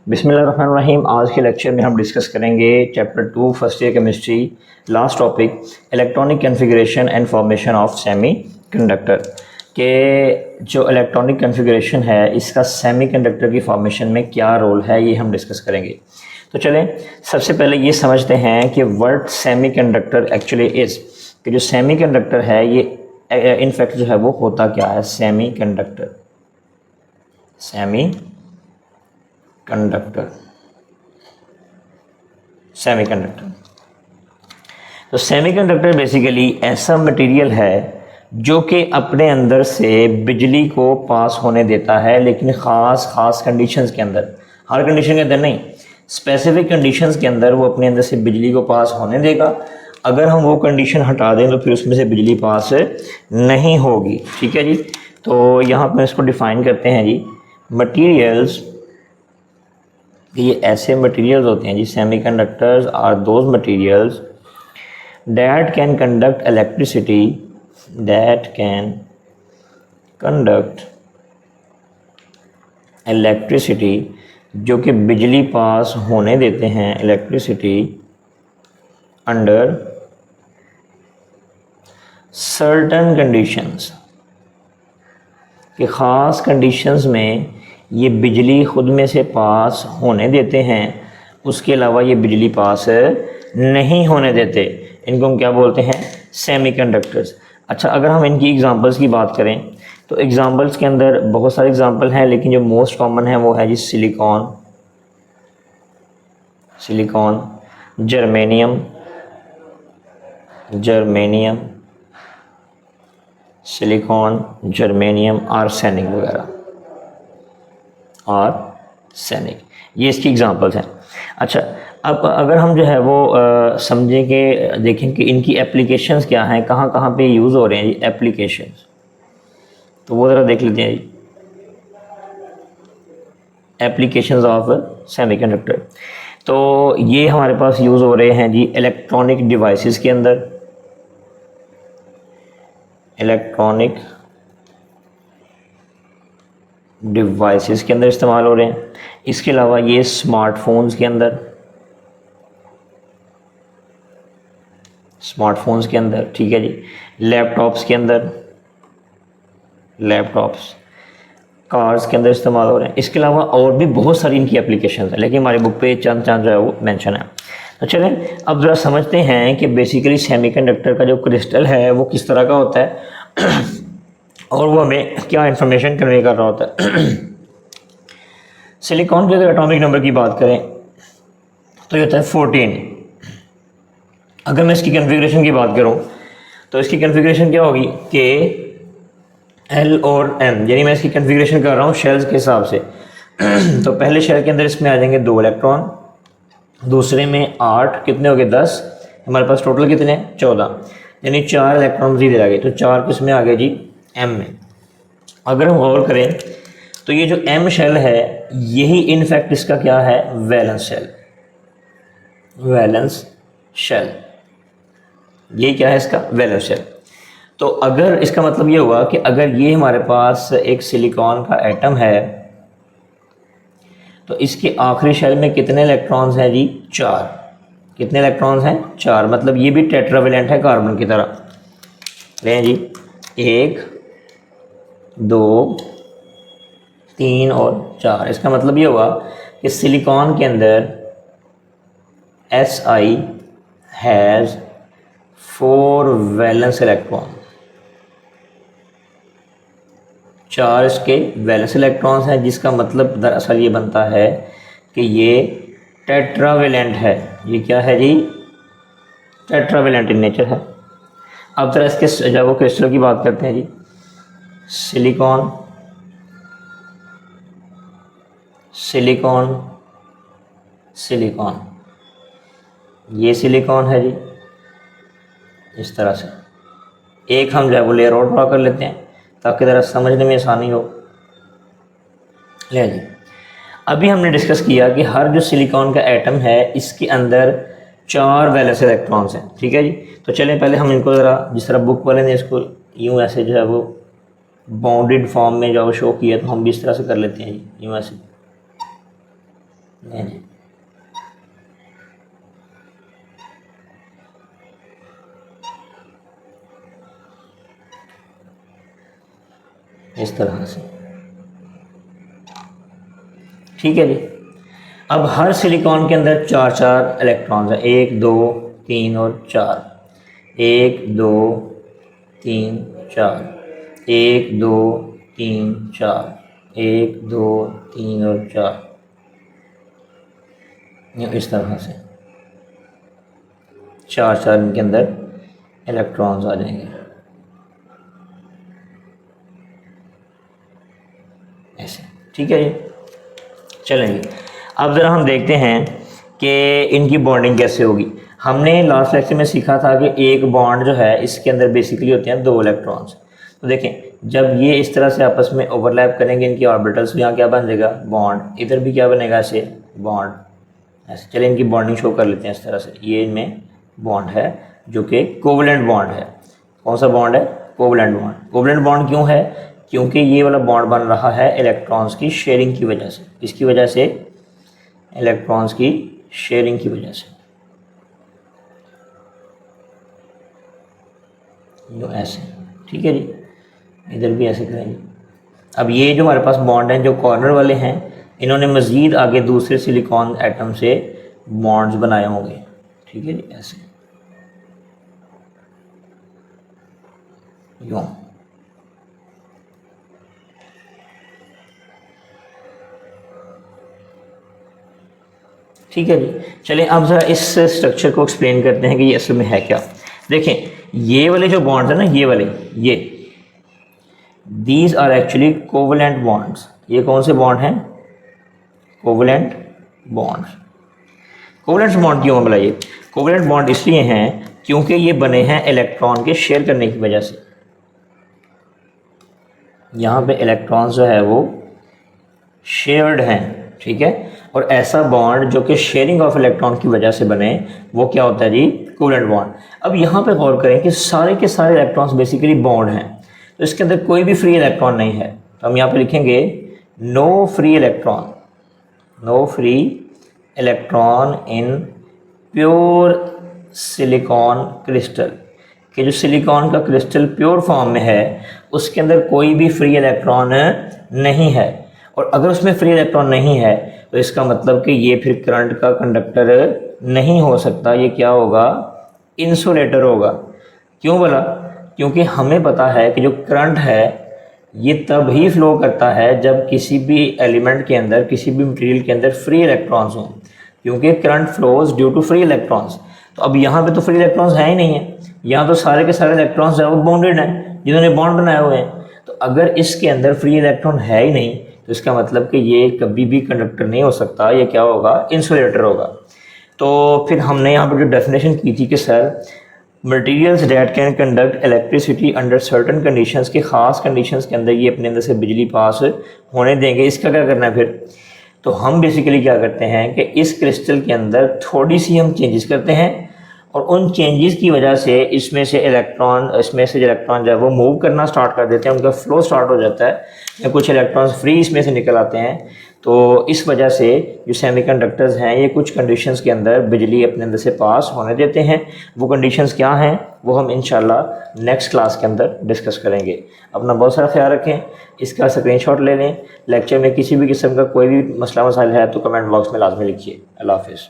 बिस्मिल्लाहिर्रहमानिर्रहीम। आज के लेक्चर में हम डिस्कस करेंगे chapter 2 first year chemistry, last topic electronic configuration and formation of semi conductor के जो इलेक्ट्रॉनिक कॉन्फ़िगरेशन है इसका सेमी कंडक्टर की फॉर्मेशन में क्या रोल है, ये हम डिस्कस करेंगे। तो चलें सबसे पहले ये समझते हैं कि what semi conductor actually is, कि जो सेमी कंडक्टर है ये इनफैक्ट जो है वो होता क्या है। सेमी कंडक्टर तो सेमीकंडक्टर बेसिकली ऐसा मटेरियल है जो कि अपने अंदर से बिजली को पास होने देता है, लेकिन ख़ास कंडीशंस के अंदर, हर कंडीशन के अंदर नहीं, स्पेसिफिक कंडीशंस के अंदर वो अपने अंदर से बिजली को पास होने देगा। अगर हम वो कंडीशन हटा दें तो फिर उसमें से बिजली पास नहीं होगी। ठीक है जी। तो यहाँ पर इसको डिफ़ाइन करते हैं जी, मटीरियल्स, ये ऐसे मटेरियल्स होते हैं जी, semiconductors are those materials that can conduct electricity जो कि बिजली पास होने देते हैं, इलेक्ट्रिसिटी अंडर सर्टन कंडीशंस, कि ख़ास कंडीशंस में ये बिजली ख़ुद में से पास होने देते हैं, उसके अलावा ये बिजली पास नहीं होने देते। इनको हम क्या बोलते हैं? सेमीकंडक्टर्स। अच्छा, अगर हम इनकी एग्जांपल्स की बात करें तो एग्जांपल्स के अंदर बहुत सारे एग्जांपल हैं, लेकिन जो मोस्ट कॉमन है वो है जी silicon, germanium, silicon, germanium, arsenic वगैरह, आर्सेनिक, ये इसकी एग्जांपल्स हैं। अच्छा, अब अगर हम जो है वो समझें कि देखें कि इनकी एप्लीकेशंस क्या हैं, कहाँ कहाँ पे यूज़ हो रहे हैं जी एप्लीकेशंस, तो वो ज़रा देख लेते हैं जी। एप्लीकेशंस ऑफ सेमीकंडक्टर, तो ये हमारे पास यूज़ हो रहे हैं जी इलेक्ट्रॉनिक डिवाइसेस के अंदर, इस्तेमाल हो रहे हैं। इसके अलावा ये स्मार्टफोन्स के अंदर, ठीक है जी, लैपटॉप्स के अंदर, कार्स के अंदर इस्तेमाल हो रहे हैं। इसके अलावा और भी बहुत सारी इनकी एप्लीकेशंस हैं, लेकिन हमारी बुक पे चंद जो है वो मेंशन है। तो चलें अब ज़रा समझते हैं कि बेसिकली सेमीकंडक्टर का जो क्रिस्टल है वो किस तरह का होता है और वो हमें क्या इंफॉर्मेशन कन्वे कर रहा होता है। सिलिकॉन के अगर एटॉमिक नंबर की बात करें तो ये होता है 14। अगर मैं इसकी कॉन्फ़िगरेशन की बात करूं तो इसकी कॉन्फ़िगरेशन क्या होगी कि एल और एम, यानी मैं इसकी कॉन्फ़िगरेशन कर रहा हूं शेल्स के हिसाब से। तो पहले शेल के अंदर इसमें आ जाएंगे 2 इलेक्ट्रॉन, दूसरे में 8, कितने हो गए 10, हमारे पास टोटल कितने हैं 14, यानी 4 इलेक्ट्रॉन इधर आ गए। तो 4 किस में आ गए जी? एम में। अगर हम गौर करें तो ये जो एम शेल है यही इनफैक्ट इसका क्या है? Valence shell. ये क्या है इसका? Valence shell. तो अगर इसका मतलब ये हुआ कि अगर ये हमारे पास एक सिलिकॉन का एटम है तो इसके आखिरी शेल में कितने इलेक्ट्रॉन्स हैं जी? 4। कितने इलेक्ट्रॉन्स हैं? 4। मतलब ये भी टेट्रावेलेंट है कार्बन की तरह। लें जी, 1, 2, 3 और 4। इसका मतलब ये हुआ कि सिलिकॉन के अंदर Si हैज़ 4 वैलेंस इलेक्ट्रॉन, 4 इसके वैलेंस इलेक्ट्रॉन्स हैं, जिसका मतलब दरअसल ये बनता है कि ये टेट्रावेलेंट है। ये क्या है जी? टेट्रावेलेंट इन नेचर है। अब जरा इसके जब वो क्रिस्टल की बात करते हैं जी, सिलिकॉन, ये सिलिकॉन है जी, इस तरह से एक हम जो है वो लेयर और ड्रा कर लेते हैं ताकि ज़रा समझने में आसानी हो। ले जी, अभी हमने डिस्कस किया कि हर जो सिलिकॉन का एटम है इसके अंदर 4 वैलेंस इलेक्ट्रॉन्स हैं। ठीक है जी। तो चलें पहले हम इनको ज़रा, जिस तरह बुक वाले ने इसको यूँ ऐसे जो है वो बाउंडेड फॉर्म में जो शो किया, तो हम भी इस तरह से कर लेते हैं जी, यूँ ऐसे। नहीं, इस तरह से, ठीक है जी। अब हर सिलिकॉन के अंदर 4 इलेक्ट्रॉन्स हैं, 1 2 3 और 4, 1 2 3 4, 1 2 3 4, 1 2 3 और 4, इस तरह से 4 इनके अंदर इलेक्ट्रॉन्स आ जाएंगे ऐसे, ठीक है जी। चलेंगे अब ज़रा हम देखते हैं कि इनकी बॉन्डिंग कैसे होगी। हमने लास्ट लेक्चर में सीखा था कि एक बॉन्ड जो है इसके अंदर बेसिकली होते हैं 2 इलेक्ट्रॉन्स। तो देखें जब ये इस तरह से आपस में ओवरलैप करेंगे इनकी ऑर्बिटल्स, यहाँ क्या बन जाएगा बॉन्ड, इधर भी क्या बनेगा ऐसे बॉन्ड ऐसे। चलिए इनकी बॉन्डिंग शो कर लेते हैं इस तरह से। ये इनमें बॉन्ड है जो कि कोवलेंट बॉन्ड है। कौन सा बॉन्ड है? Covalent bond. कोवलेंट बॉन्ड क्यों है? क्योंकि ये वाला बॉन्ड बन रहा है इलेक्ट्रॉन्स की शेयरिंग की वजह से। इसकी वजह से इलेक्ट्रॉन्स की शेयरिंग की वजह से, जो ऐसे, ठीक है जी। इधर भी ऐसे करेंगे। अब ये जो हमारे पास बॉन्ड हैं जो कॉर्नर वाले हैं, इन्होंने मज़ीद आगे दूसरे सिलिकॉन एटम से बॉन्ड्स बनाए होंगे, ठीक है जी, ऐसे यूँ। ठीक है जी। चलिए अब ज़रा इस स्ट्रक्चर को एक्सप्लेन करते हैं कि ये असल में है क्या। देखें ये वाले जो बॉन्ड्स हैं ना, ये वाले, ये these are actually covalent bonds. ये कौन से बॉन्ड हैं? Covalent bonds. कोवलेंट बॉन्ड क्यों बोला? ये कोवलेंट बॉन्ड इसलिए हैं क्योंकि ये बने हैं इलेक्ट्रॉन के शेयर करने की वजह से। यहाँ पे इलेक्ट्रॉन्स जो है वो शेयर्ड हैं, ठीक है। और ऐसा बॉन्ड जो कि शेयरिंग ऑफ इलेक्ट्रॉन की वजह से बने, वो क्या होता है जी? Covalent bond. अब यहाँ पे गौर करें कि सारे के सारे इलेक्ट्रॉन्स बेसिकली बॉन्ड हैं, तो इसके अंदर कोई भी फ्री इलेक्ट्रॉन नहीं है। तो हम यहाँ पे लिखेंगे no free electron, no free electron in pure silicon crystal. कि जो सिलिकॉन का क्रिस्टल प्योर फॉर्म में है उसके अंदर कोई भी फ्री इलेक्ट्रॉन नहीं है। और अगर उसमें फ्री इलेक्ट्रॉन नहीं है तो इसका मतलब कि ये फिर करंट का कंडक्टर नहीं हो सकता, ये क्या होगा? इंसुलेटर होगा। क्यों बोला? क्योंकि हमें पता है कि जो करंट है ये तब ही फ्लो करता है जब किसी भी एलिमेंट के अंदर, किसी भी मटेरियल के अंदर फ्री इलेक्ट्रॉन्स हों, क्योंकि current flows due to free electrons. तो अब यहाँ पे तो फ्री इलेक्ट्रॉन्स है ही नहीं है, यहाँ तो सारे के सारे इलेक्ट्रॉन्स हैं वो बॉन्डेड हैं, जिन्होंने बॉन्ड बनाए हुए हैं। तो अगर इसके अंदर फ्री इलेक्ट्रॉन है ही नहीं तो इसका मतलब कि ये कभी भी कंडक्टर नहीं हो सकता, ये क्या होगा? इंसुलेटर होगा। तो फिर हमने यहाँ पर जो डेफिनेशन की थी कि sir materials that can conduct electricity under certain conditions, के ख़ास कंडीशंस के अंदर ये अपने अंदर से बिजली पास होने देंगे। इसका क्या करना है फिर? तो हम बेसिकली क्या करते हैं कि इस क्रिस्टल के अंदर थोड़ी सी हम चेंजेस करते हैं और उन चेंजेस की वजह से इसमें से जो इलेक्ट्रॉन जो है वो मूव करना स्टार्ट कर देते हैं, उनका फ्लो स्टार्ट हो जाता है, या कुछ इलेक्ट्रॉन्स फ्री इसमें से निकल आते हैं। तो इस वजह से जो सेमीकंडक्टर्स हैं ये कुछ कंडीशंस के अंदर बिजली अपने अंदर से पास होने देते हैं। वो कंडीशंस क्या हैं वो हम इंशाल्लाह नेक्स्ट क्लास के अंदर डिस्कस करेंगे। अपना बहुत सारा ख्याल रखें, इसका स्क्रीनशॉट ले लें। लेक्चर में किसी भी किस्म का कोई भी मसला मसाइल है तो कमेंट बॉक्स में लाजमी लिखिए। अल्लाह हाफिज़।